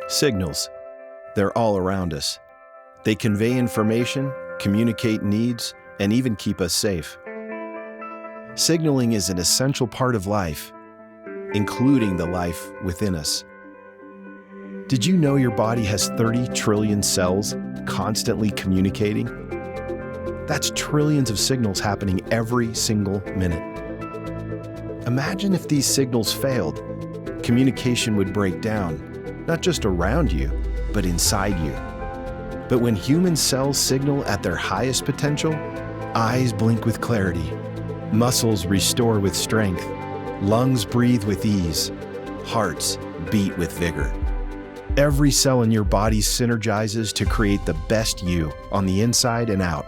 Signals. They're all around us. They convey information, communicate needs, and even keep us safe. Signaling is an essential part of life, including the life within us. Did you know your body has 30 trillion cells constantly communicating? That's trillions of signals happening every single minute. Imagine if these signals failed. Communication would break down, not just around you, but inside you. But when human cells signal at their highest potential, eyes blink with clarity, muscles restore with strength, lungs breathe with ease, hearts beat with vigor. Every cell in your body synergizes to create the best you on the inside and out.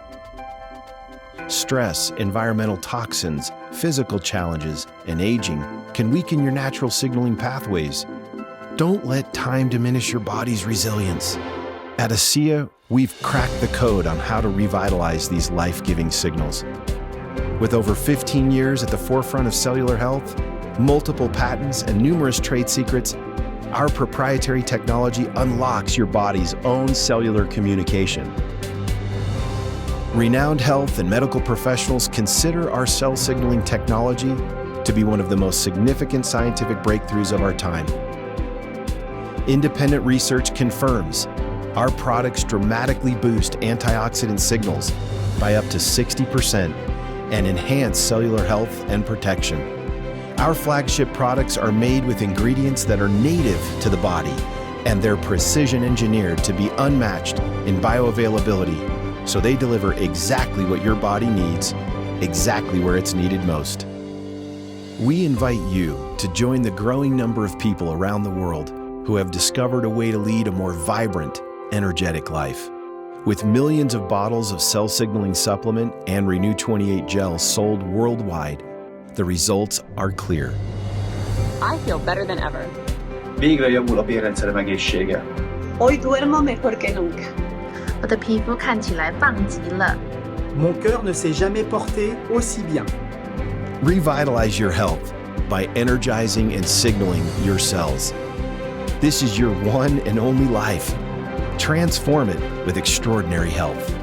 Stress, environmental toxins, physical challenges, and aging can weaken your natural signaling pathways. Don't let time diminish your body's resilience. At ASEA, we've cracked the code on how to revitalize these life-giving signals. With over 15 years at the forefront of cellular health, multiple patents, and numerous trade secrets, our proprietary technology unlocks your body's own cellular communication. Renowned health and medical professionals consider our cell signaling technology to be one of the most significant scientific breakthroughs of our time. Independent research confirms our products dramatically boost antioxidant signals by up to 60% and enhance cellular health and protection. Our flagship products are made with ingredients that are native to the body, and they're precision engineered to be unmatched in bioavailability, so they deliver exactly what your body needs, exactly where it's needed most. We invite you to join the growing number of people around the world who have discovered a way to lead a more vibrant, energetic life. With millions of bottles of cell signaling supplement and Renew 28 gel sold worldwide, the results are clear. I feel better than ever. Végre javul a bérrendszerem egészsége. Hoy duermo mejor que nunca. 我的皮肤看起来棒极了。 Mon cœur ne s'est jamais porté aussi bien. Revitalize your health by energizing and signaling your cells. This is your one and only life. Transform it with extraordinary health.